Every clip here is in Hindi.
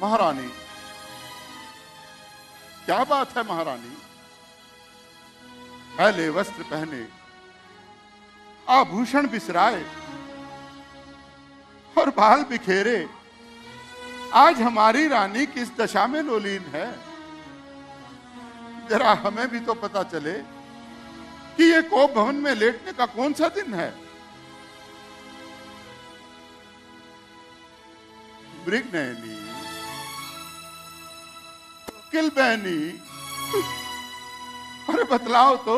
महारानी, क्या बात है महारानी? पहले वस्त्र पहने, आभूषण बिसराए और बाल बिखेरे, आज हमारी रानी किस दशा में लोलीन है? जरा हमें भी तो पता चले कि ये कोप भवन में लेटने का कौन सा दिन है? मृगनयनी, किलबैनी, अरे बतलाओ तो,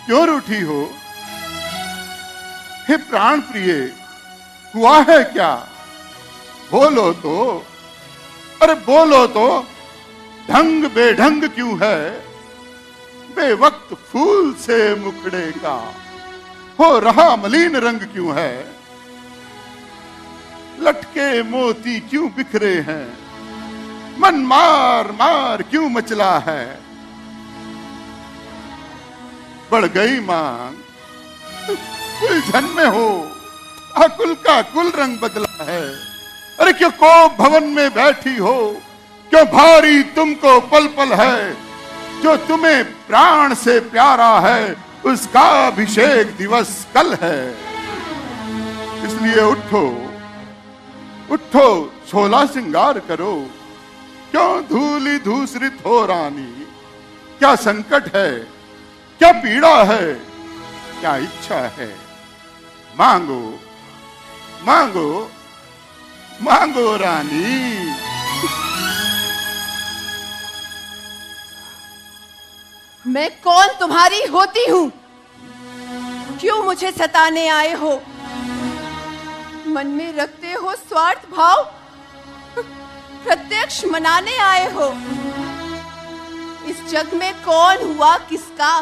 क्यों रूठी हो? हे प्राण प्रिय, हुआ है क्या? बोलो तो, अरे बोलो तो, ढंग बेढंग क्यों है? बेवक्त फूल से मुखड़े का हो रहा मलिन रंग क्यों है? लटके मोती क्यों बिखरे हैं? मन मार मार क्यों मचला है? बढ़ गई मांग, उलझन में हो, अकुल का कुल रंग बदला है। अरे क्यों कोप भवन में बैठी हो? क्यों भारी तुमको पल पल है? जो तुम्हें प्राण से प्यारा है, उसका अभिषेक दिवस कल है। इसलिए उठो उठो, छोला श्रृंगार करो। क्यों धूली धूसरित हो रानी? क्या संकट है? क्या पीड़ा है? क्या इच्छा है? मांगो मांगो मांगो रानी। मैं कौन तुम्हारी होती हूँ? क्यों मुझे सताने आए हो? मन में रखते हो स्वार्थ भाव, प्रत्यक्ष मनाने आए हो। इस जग में कौन हुआ किसका?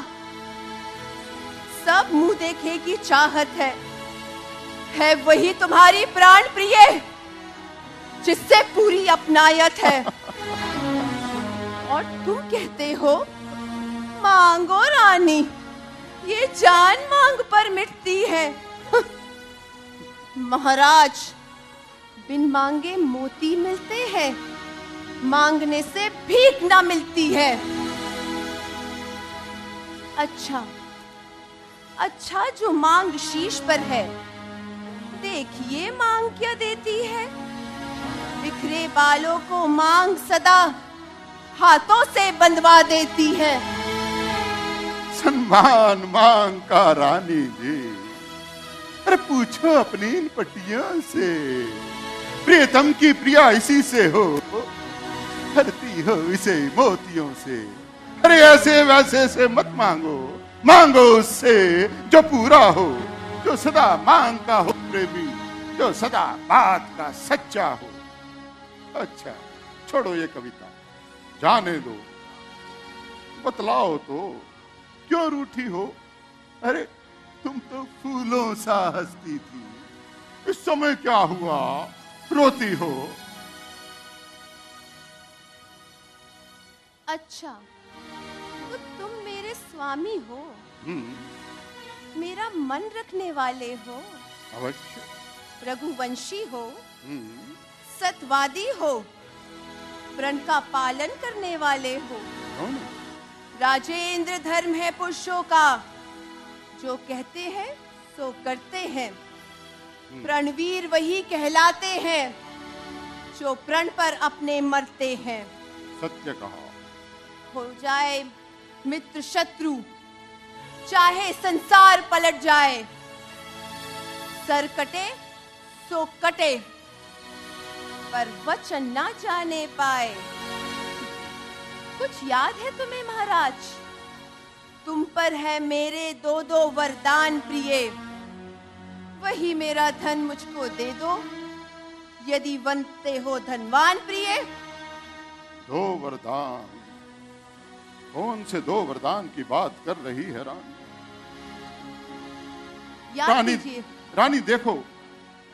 सब मुंह देखे की चाहत है वही तुम्हारी प्राण प्रिय, जिससे पूरी अपनायत है। और तुम कहते हो मांगो रानी, ये जान मांग पर मिटती है। महाराज, बिन मांगे मोती मिलते हैं, मांगने से भीख ना मिलती है। अच्छा जो मांग शीश पर है, देखिए मांग क्या देती है। बिखरे बालों को मांग सदा हाथों से बंधवा देती है। सम्मान मांग का रानी जी, अरे पूछो अपनी इन पट्टियों से। प्रियतम की प्रिया इसी से हो, हरती हो इसे मोतियों से। अरे ऐसे वैसे से मत मांगो, मांगो उससे जो पूरा हो, जो सदा मांग का हो प्रेमी, जो सदा बात का सच्चा हो। अच्छा छोड़ो ये कविता, जाने दो। बतलाओ तो, क्यों रूठी हो? अरे तुम तो फूलों सा हंसती थी, इस समय क्या हुआ? रोती हो? अच्छा तो तुम मेरे स्वामी हो, मेरा मन रखने वाले हो, अवश्य। रघुवंशी हो, सतवादी हो, प्रण का पालन करने वाले हो। राजेंद्र धर्म है पुरुषों का, जो कहते हैं सो करते हैं। प्रणवीर वही कहलाते हैं, जो प्रण पर अपने मरते हैं। सत्य कहा। हो जाए मित्र शत्रु, चाहे संसार पलट जाए, सर कटे सो कटे, पर वचन ना जाने पाए। कुछ याद है तुम्हें महाराज? तुम पर है मेरे दो दो वरदान प्रिय, वही मेरा धन मुझको दे दो, यदि बनते हो धनवान प्रिय। दो वरदान? कौन से दो वरदान की बात कर रही है रानी? रानी देखो,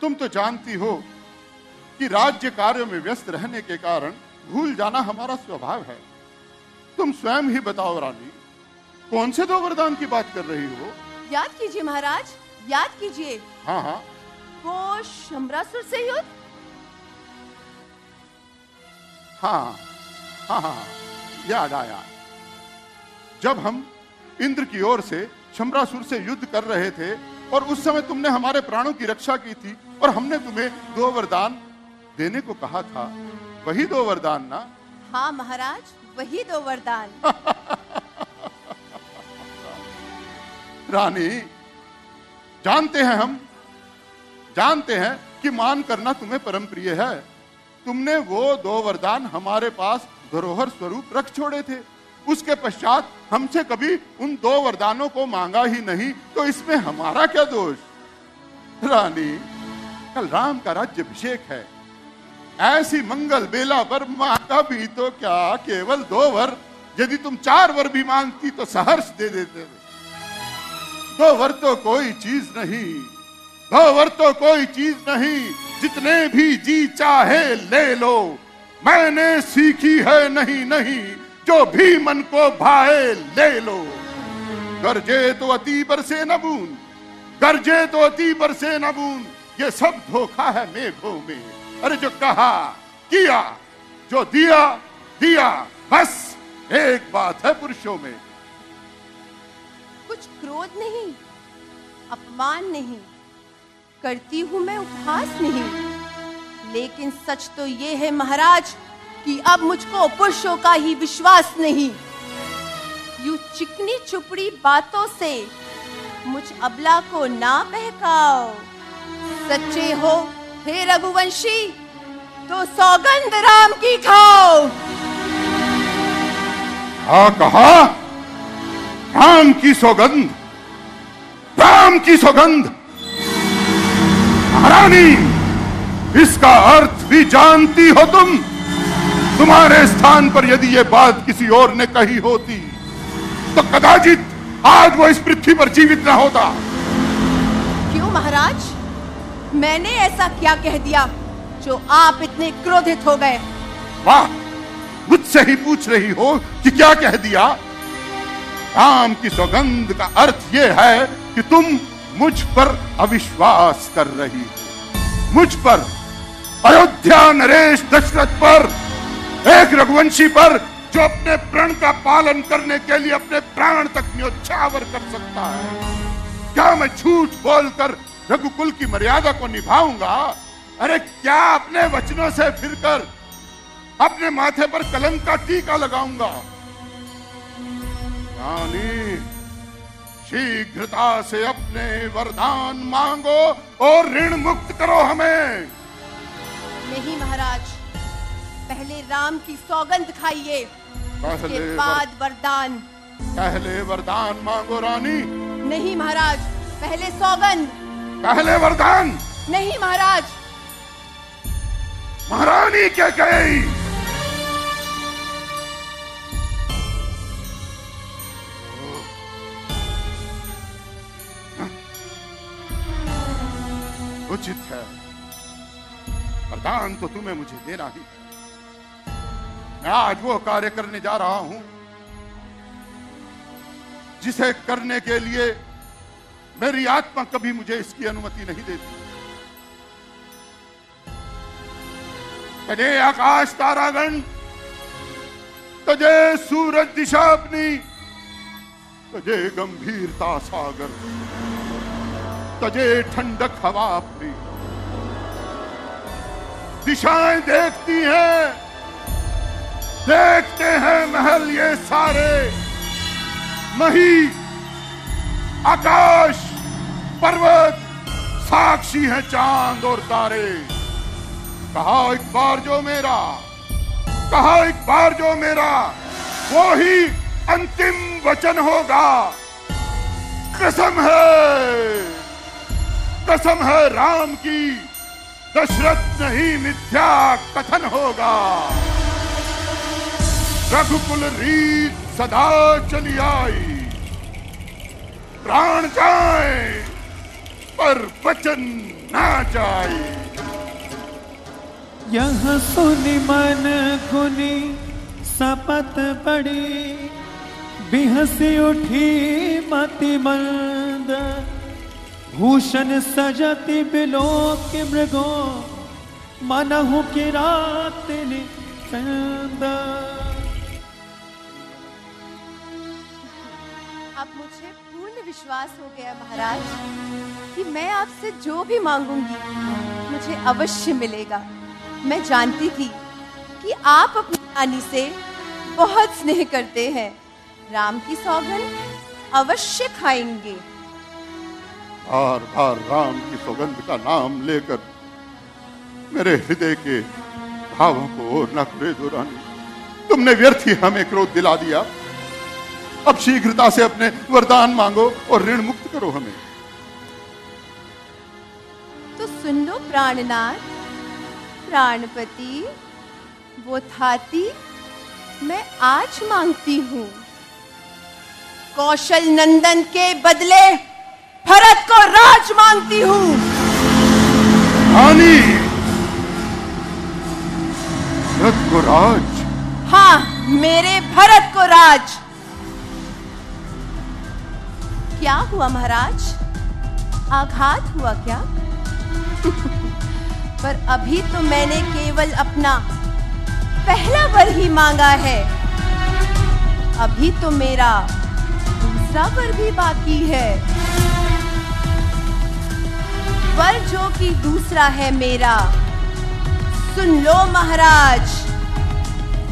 तुम तो जानती हो कि राज्य कार्यों में व्यस्त रहने के कारण भूल जाना हमारा स्वभाव है। तुम स्वयं ही बताओ रानी, कौन से दो वरदान की बात कर रही हो? याद कीजिए महाराज, याद कीजिए। हाँ हाँ। वो शंबरासुर से युद्ध, हाँ हाँ हाँ, याद आया। जब हम इंद्र की ओर से शंबरासुर से युद्ध कर रहे थे और उस समय तुमने हमारे प्राणों की रक्षा की थी और हमने तुम्हें 2 वरदान देने को कहा था, वही 2 वरदान ना? हाँ महाराज, वही 2 वरदान। रानी, हम जानते हैं कि मान करना तुम्हें परम प्रिय है। तुमने वो 2 वरदान हमारे पास धरोहर स्वरूप रख छोड़े थे। उसके पश्चात हमसे कभी उन 2 वरदानों को मांगा ही नहीं, तो इसमें हमारा क्या दोष? रानी, कल राम का राज्याभिषेक है। ऐसी मंगल बेला पर मांगा भी तो क्या, केवल 2 वर। यदि तुम 4 वर भी मांगती तो सहर्ष दे देते। 2 वर तो कोई चीज नहीं, 2 वर तो कोई चीज नहीं। जितने भी जी चाहे ले लो, मैंने सीखी है नहीं नहीं, जो भी मन को भाए ले लो। गरजे तो अति बरसे न बूंद, गरजे तो अति बरसे न बूंद, ये सब धोखा है मेघों में। अरे जो कहा किया, जो दिया दिया, बस एक बात है पुरुषों में। कुछ क्रोध नहीं, अपमान नहीं, करती हूं मैं उपहास नहीं, लेकिन सच तो ये है महाराज कि अब मुझको पुरुषों का ही विश्वास नहीं। यूं चिकनी चुपड़ी बातों से मुझ अबला को ना बहकाओ। सच्चे हो हे रघुवंशी तो सौगंध राम की खाओ। हाँ कहा, राम की सौगंध, राम की सौगंध। महारानी, इसका अर्थ भी जानती हो तुम? तुम्हारे स्थान पर यदि ये बात किसी और ने कही होती तो कदाचित आज वो इस पृथ्वी पर जीवित न होता। क्यों महाराज, मैंने ऐसा क्या कह दिया जो आप इतने क्रोधित हो गए? वाह, मुझसे ही पूछ रही हो कि क्या कह दिया? राम की सौगंध का अर्थ यह है कि तुम मुझ पर अविश्वास कर रही हो। मुझ पर, अयोध्या नरेश दशरथ पर, एक रघुवंशी पर जो अपने प्रण का पालन करने के लिए अपने प्राण तक न्योछावर कर सकता है। क्या मैं झूठ बोलकर रघुकुल की मर्यादा को निभाऊंगा? अरे क्या अपने वचनों से फिरकर अपने माथे पर कलंक का टीका लगाऊंगा? रानी, शीघ्रता से अपने वरदान मांगो और ऋण मुक्त करो हमें। नहीं महाराज, पहले राम की सौगंध खाइए, उसके बाद वरदान। पहले वरदान मांगो रानी। नहीं महाराज, पहले सौगंध। पहले वरदान। नहीं महाराज। महारानी क्या कही? उचित है, वरदान तो तुम्हें मुझे देना ही है। मैं आज वो कार्य करने जा रहा हूं जिसे करने के लिए मेरी आत्मा कभी मुझे इसकी अनुमति नहीं देती। तजे आकाश तारागण, तजे सूरज दिशा अपनी, तजे गंभीरता सागर, तजे ठंडक हवा अपनी। दिशाएं देखती हैं, देखते हैं महल ये सारे, मही आकाश पर्वत, साक्षी हैं चांद और तारे। कहा एक बार जो मेरा, कहा एक बार जो मेरा, वो ही अंतिम वचन होगा। कसम है राम की, दशरथ नहीं मिथ्या कथन होगा। रघुकुल रीत सदा चली आई, प्राण जाए पर वचन ना जाए। यह सुनि मन गुनी सपत पड़ी, बिहसी उठी मति मंद। भूषण सजति बिलोक मृगो, मनहु की रात चंद। अब मुझे पूर्ण विश्वास हो गया महाराज कि मैं आपसे जो भी मांगूंगी मुझे अवश्य मिलेगा। मैं जानती थी कि आप अपनी रानी से बहुत स्नेह करते हैं। राम की सौगंध अवश्य खाएंगे। बार बार राम की सौगंध का नाम लेकर मेरे हृदय के भावों को और न करे दो रानी। तुमने व्यर्थ ही हमें क्रोध दिला दिया। अब शीघ्रता से अपने वरदान मांगो और ऋण मुक्त करो हमें। तो सुन लो प्राणनाथ, प्राणपति, वो थाती मैं आज मांगती हूँ। कौशल नंदन के बदले भरत को राज मांगती हूँ। रानी, भरत को राज? हाँ, मेरे भरत को राज। क्या हुआ महाराज? आघात हुआ क्या? पर अभी तो मैंने केवल अपना पहला वर ही मांगा है। अभी तो मेरा दूसरा वर भी बाकी है। वर जो कि दूसरा है मेरा। सुन लो महाराज,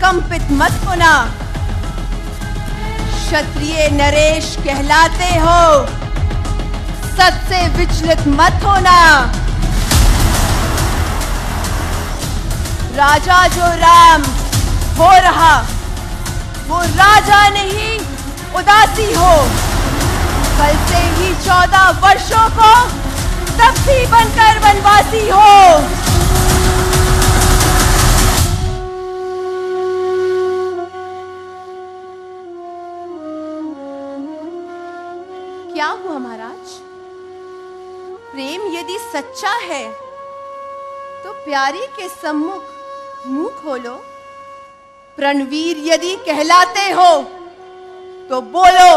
कंपित मत होना। क्षत्रिय नरेश कहलाते हो, सत से विचलित मत होना। राजा जो राम हो रहा वो राजा नहीं उदासी हो। कल से ही 14 वर्षों को तब भी बनकर वनवासी हो। क्या हुआ महाराज? प्रेम यदि सच्चा है तो प्यारी के सम्मुख मुंह खोलो। प्रणवीर यदि कहलाते हो तो बोलो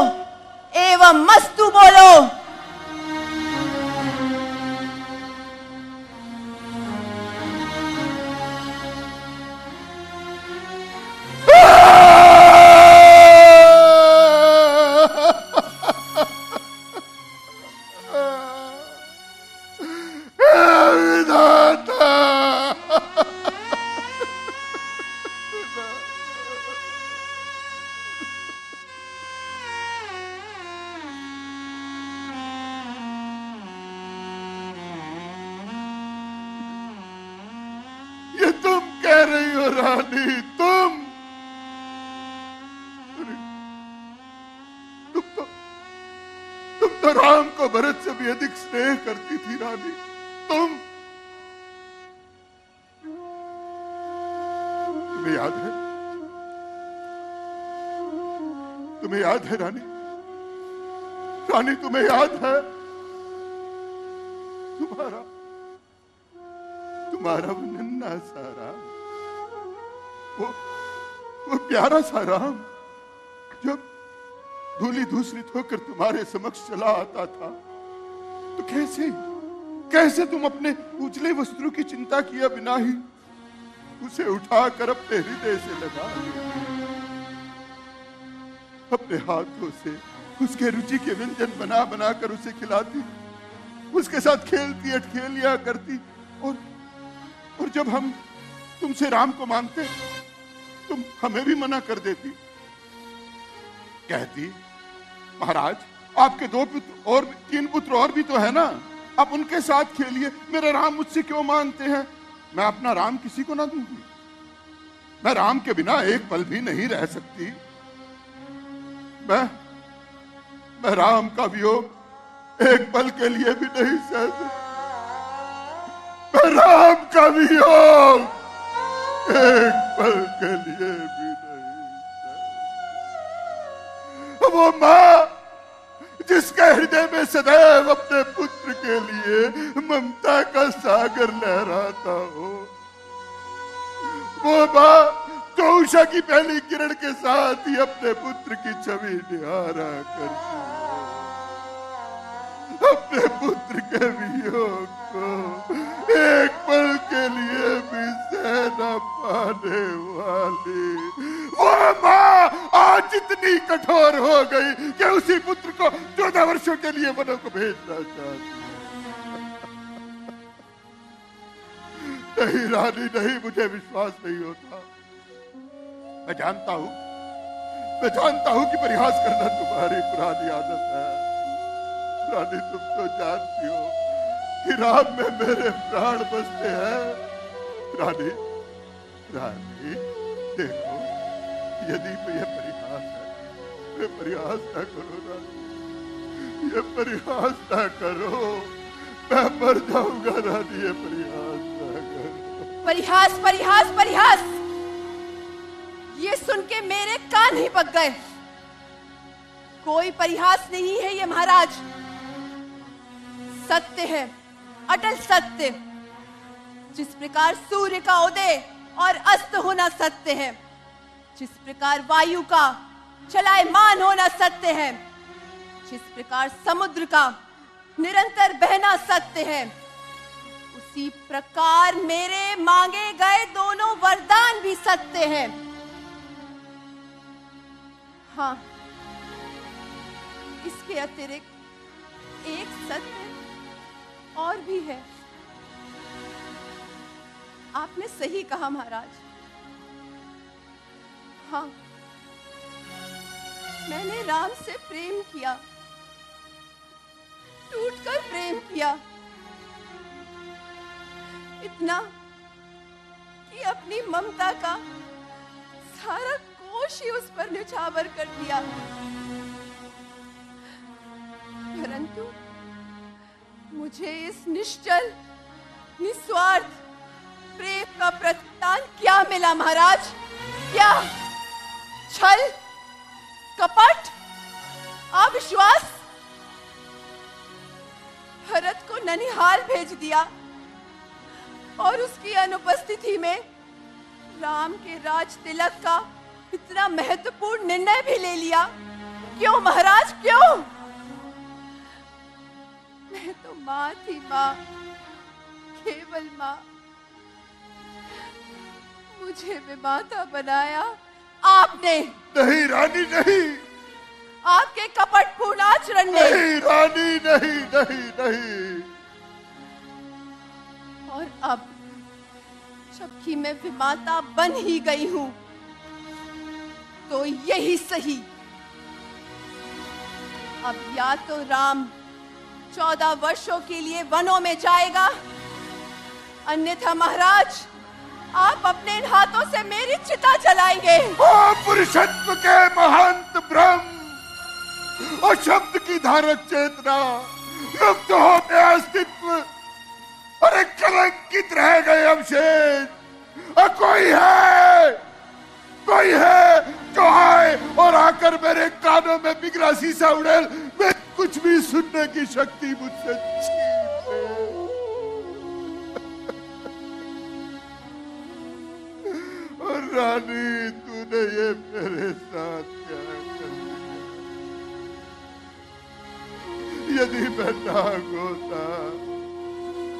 एवं मस्तु बोलो। ये तुम कह रही हो रानी? तुम तो राम को भरत से भी अधिक स्नेह करती थी रानी। तुम्हें याद है? तुम्हें याद है रानी? रानी तुम्हें याद है? तुम्हारा वो नन्हा सा राम, वो प्यारा सा राम जब धूली धूसरित होकर तुम्हारे समक्ष चला आता था तो कैसे तुम अपने उजले वस्त्रों की चिंता किया बिना ही उसे उठाकर अपने हृदय से लगा अपने हाथों से उसके रुचि के व्यंजन बना बना कर उसे खिलाती, उसके साथ खेलती अटखेलियां करती। और जब हम तुमसे राम को मांगते तुम हमें भी मना कर देती। कहती महाराज आपके 2 पुत्र और 3 पुत्र और भी तो है ना, आप उनके साथ खेलिए। मेरा राम मुझसे क्यों मांगते हैं? मैं अपना राम किसी को ना दूंगी। मैं राम के बिना एक पल भी नहीं रह सकती। मैं राम का वियोग एक पल के लिए भी नहीं सह सकती। मैं राम का वियोग एक पल के लिए भी नहीं सह। वो मां जिसके हृदय में सदैव अपने पुत्र के लिए ममता का सागर लहराता हो, वो मां जो उषा की पहली किरण के साथ ही अपने पुत्र की छवि निहारा करती है, अपने पुत्र के वियोग को एक पल के लिए भी सह न पाने वाली वो माँ आज इतनी कठोर हो गई कि उसी पुत्र को 14 वर्षों के लिए वनों को भेजना चाहती। नहीं रानी नहीं, मुझे विश्वास नहीं होता। मैं जानता हूं कि परिहास करना तुम्हारी पुरानी आदत है। रानी तुम तो जानती हो कि राम में मेरे प्राण बसते हैं। रानी देखो, यदि ये परिहास है, ये परिहास ना करो रानी, ये परिहास ना करो, मैं मर जाऊंगा रानी, ये परिहास ना करो। परिहास परिहास परिहास, ये सुन के मेरे कान ही पक गए। कोई परिहास नहीं है ये महाराज, सत्य है, अटल सत्य। जिस प्रकार सूर्य का उदय और अस्त होना सत्य है, जिस प्रकार वायु का चलायमान होना सत्य है, जिस प्रकार समुद्र का निरंतर बहना सत्य है, उसी प्रकार मेरे मांगे गए दोनों वरदान भी सत्य हैं। हाँ, इसके अतिरिक्त एक सत्य और भी है। आपने सही कहा महाराज। हाँ, मैंने राम से प्रेम किया, टूटकर प्रेम किया, इतना कि अपनी ममता का सारा कोश ही उस पर न्यौछावर कर दिया। परंतु मुझे इस निश्चल निस्वार्थ प्रेम का प्रतिदान क्या मिला महाराज? क्या छल, कपट, अविश्वास? भरत को ननिहाल भेज दिया और उसकी अनुपस्थिति में राम के राज तिलक का इतना महत्वपूर्ण निर्णय भी ले लिया। क्यों महाराज, क्यों? मैं तो माँ थी, माँ, केवल माँ। मुझे विमाता बनाया आपने। नहीं रानी नहीं, आपके कपटपूर्ण आचरण ने। नहीं रानी नहीं नहीं नहीं। और अब जबकि मैं विमाता बन ही गई हूं, तो यही सही। अब या तो राम 14 वर्षों के लिए वनों में जाएगा, अन्यथा महाराज आप अपने इन हाथों से मेरी चिता जलाएंगे। ओ पुरुषत्व के महंत ब्रह्म, और शब्द की धारक चेतना, लुप्त हो गया अस्तित्व, अरे कलंकित रह गए अवशेष। और कोई है जो आए और आकर मेरे कानों में बिगड़ा शीशा उड़ेल मैं कुछ भी सुनने की शक्ति मुझसे छीन ले। और रानी तूने ये मेरे साथ क्या कर दिया? यदि मैं नाग होता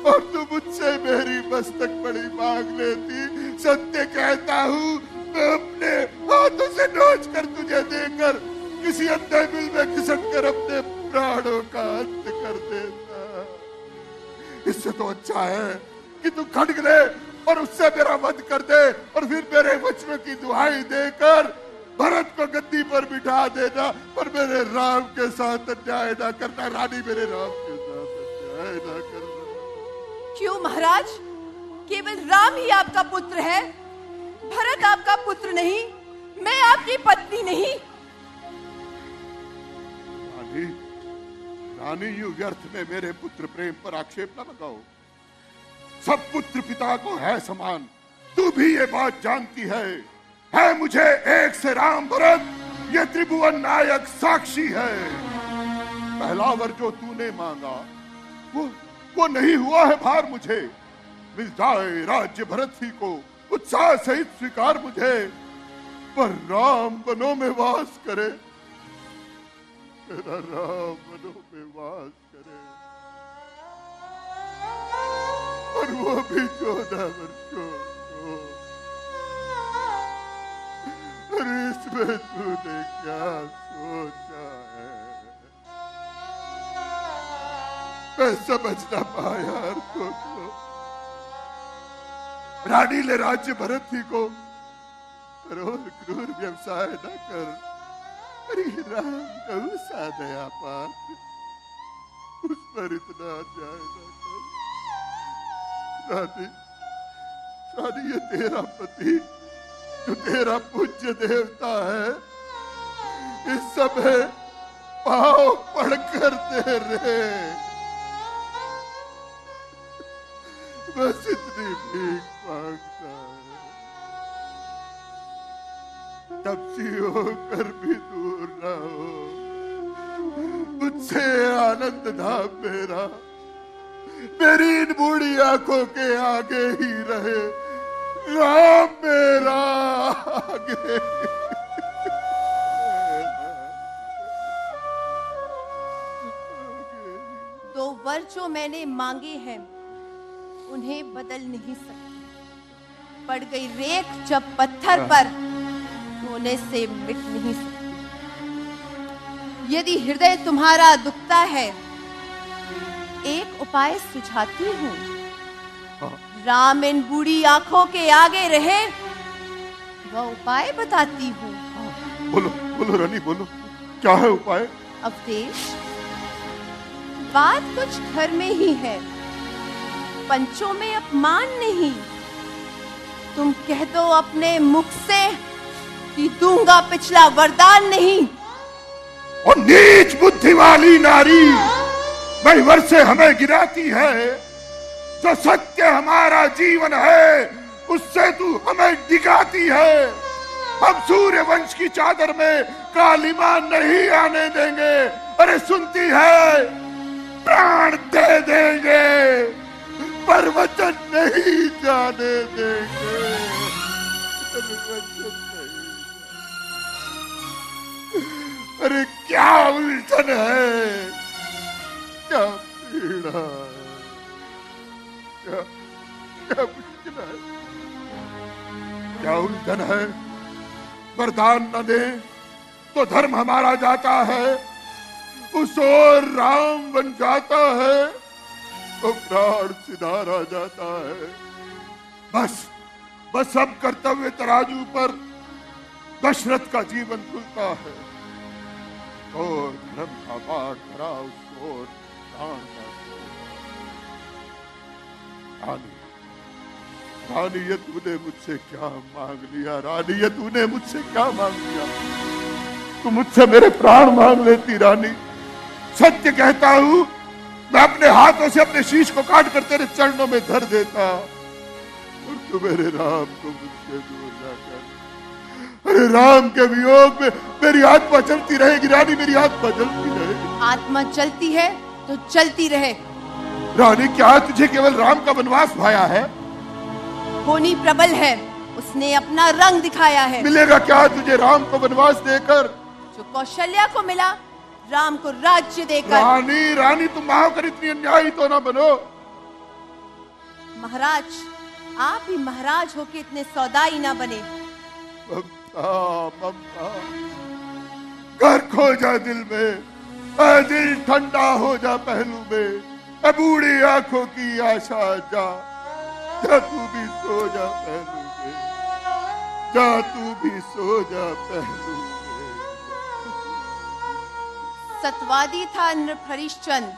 और तू मुझसे मेरी मस्तक बड़ी मांग लेती, सत्य कहता हूँ मैं अपने हाथों से नोच कर तुझे देकर किसी अंधे बिल में खिसक कर अपने प्राणों का अंत कर देता। इससे तो अच्छा है कि तू खड्ग ले और उससे मेरा वध कर दे और फिर मेरे वचनों की दुहाई देकर भरत को गद्दी पर बिठा देना, पर मेरे राम के साथ अन्याय ना करना। रानी, मेरे राम के साथ अन्याय ना करना। क्यों महाराज? केवल राम ही आपका पुत्र है, भरत आपका पुत्र नहीं, मैं आपकी पत्नी नहीं। रानी यू व्यर्थ में मेरे पुत्र प्रेम पर आक्षेप न लगाओ। सब पुत्र पिता को है समान, तू भी ये बात जानती है मुझे एक से राम भरत, ये त्रिभुवन नायक साक्षी है। पहला वर जो तूने मांगा वो नहीं हुआ है भार मुझे। मिल जाए राज्य भरत ही को, उत्साह सहित स्वीकार मुझे, पर राम वनों में वास करे, मेरा राम वनों में वास करे, और वो भी 14 वर्षों को। हो। अरे इसमें तूने क्या सोचा है? मैं समझ ना पाया अर्थों को। रानी ले राज्य भरत ही को करोड़ क्रूर व्यवसाय न कर। अरे राम कहू सा दया पात्र, उस पर इतना अन्याय न कर। रानी, रानी ये तेरा पति जो तेरा पूज्य देवता है, इस समय पाँव पड़कर दे रहे, बस इतनी भीख मांगता है। तपसी होकर भी दूर ना हो, मुझसे आनंद धाम मेरा मेरी इन बूढ़ी आंखों के आगे ही रहे। राम मेरा आगे। दो वर जो मैंने मांगे हैं उन्हें बदल नहीं सकती। पड़ गई रेख जब पत्थर पर, धोने से मिट नहीं सकती। यदि हृदय तुम्हारा दुखता है, एक उपाय सुझाती हूँ। राम इन बूढ़ी आंखों के आगे रहे, वह उपाय बताती हूँ। बोलो बोलो रानी बोलो, क्या है उपाय? अवधेश, बात कुछ घर में ही है, पंचों में अपमान नहीं। तुम कह दो अपने मुख से कि दूंगा पिछला वरदान नहीं। और नीच बुद्धि वाली नारी वहीवर से हमें गिराती है। जो सत्य हमारा जीवन है उससे तू हमें डिगाती है। हम सूर्य वंश की चादर में कालिमा नहीं आने देंगे। अरे सुनती है, प्राण दे देंगे पर वचन नहीं जाने देंगे। अरे क्या उलझन है, क्या पीड़ा है, क्या मुश्किल है, क्या उलझन है। वरदान न दे तो धर्म हमारा जाता है, उस ओर राम बन जाता है तो प्राण सिधारा जाता है। बस अब कर्तव्य तराजू पर दशरथ का जीवन खुलता है और धर्म का पाठ भरा उस ओर प्राण का। रानी ये तूने मुझसे क्या मांग लिया? रानी ये तूने मुझसे क्या मांग लिया? तू मुझसे मेरे प्राण मांग लेती रानी। सत्य कहता हूं, मैं अपने हाथों से अपने शीश को काट कर तेरे चरणों में धर देता और तू मेरे राम को मुझसे दूर ना कर। अरे राम के वियोग में मेरी आत्मा चलती रहेगी रानी, मेरी आत्मा चलती रहेगी। आत्मा चलती है तो चलती रहे। रानी, क्या तुझे केवल राम का वनवास भाया है? होनी प्रबल है, उसने अपना रंग दिखाया है। मिलेगा क्या तुझे राम को वनवास देकर? जो कौशल्या को मिला, राम को राज्य देकर। रानी तुम महाकर इतनी अन्यायी तो ना बनो। महाराज, आप भी महाराज होके इतने सौदाई ना बने। ममता घर खो जा दिल में, दिल ठंडा हो जा पहलू में। बूढ़ी आंखों की आशा जा तू भी सो जा पहलू में, जा तू भी सो जा पहलू में। सतवादी था नृप हरिश्चंद्र,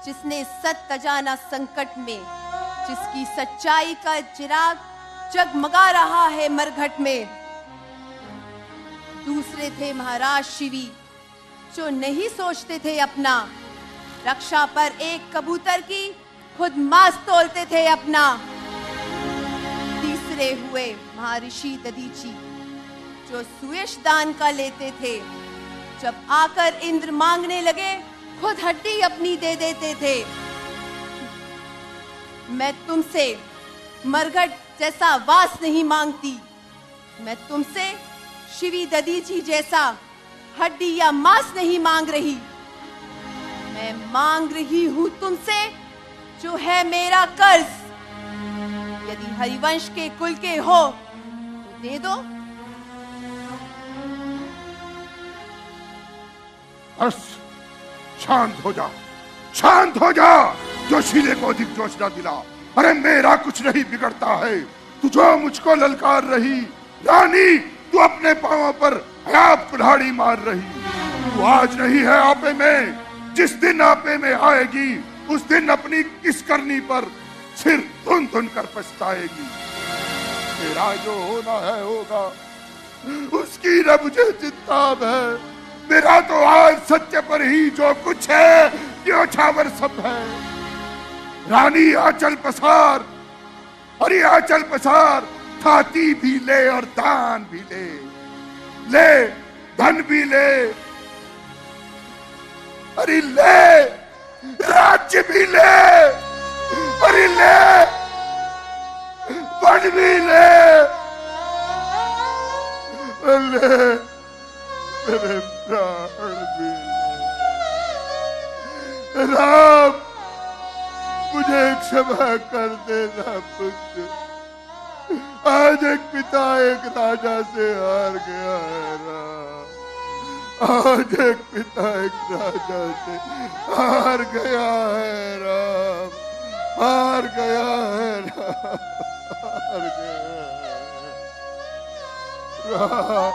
जिसने सत तजाना संकट में, जिसकी सच्चाई का चिराग जगमगा रहा है मरघट में। दूसरे थे महाराज शिवी, जो नहीं सोचते थे अपना, रक्षा पर एक कबूतर की खुद मांस तोलते थे अपना। तीसरे हुए महर्षि दधीची, जो सुयश दान का लेते थे, जब आकर इंद्र मांगने लगे खुद हड्डी अपनी दे देते थे। मैं तुमसे मरघट जैसा वास नहीं मांगती, मैं तुमसे शिवी दधीची जैसा हड्डी या मांस नहीं मांग रही। मैं मांग रही हूं तुमसे जो है मेरा कर्ज, यदि हरिवंश के कुल के हो तो दे दो। बस शांत हो जा, शांत हो जा। जोशीले को अधिक जोश न दिला। अरे मेरा कुछ नहीं बिगड़ता है। तू जो मुझको ललकार रही रानी, तू अपने पांवों पर आप कुल्हाड़ी मार रही। तू आज नहीं है आपे में, जिस दिन आपे में आएगी उस दिन अपनी किस करनी पर सिर धुन धुन कर पछताएगी। मेरा जो होना है होगा, उसकी न मुझे चिंता है। मेरा तो आज सत्य पर ही जो कुछ है यो छावर सब है। रानी आंचल पसार, अरे आंचल पसार, थाती भी ले और दान भी ले, ले धन भी ले, अरे ले राज्य भी ले, अरे ले वन भी ले, ले मेरे प्राण भी ले। राम मुझे क्षमा कर देना पुत्र। आज एक पिता एक राजा से हार गया है राम। आज एक पिता एक राजा से हार गया है राम, हार गया है राम, हार गया है राम, राम।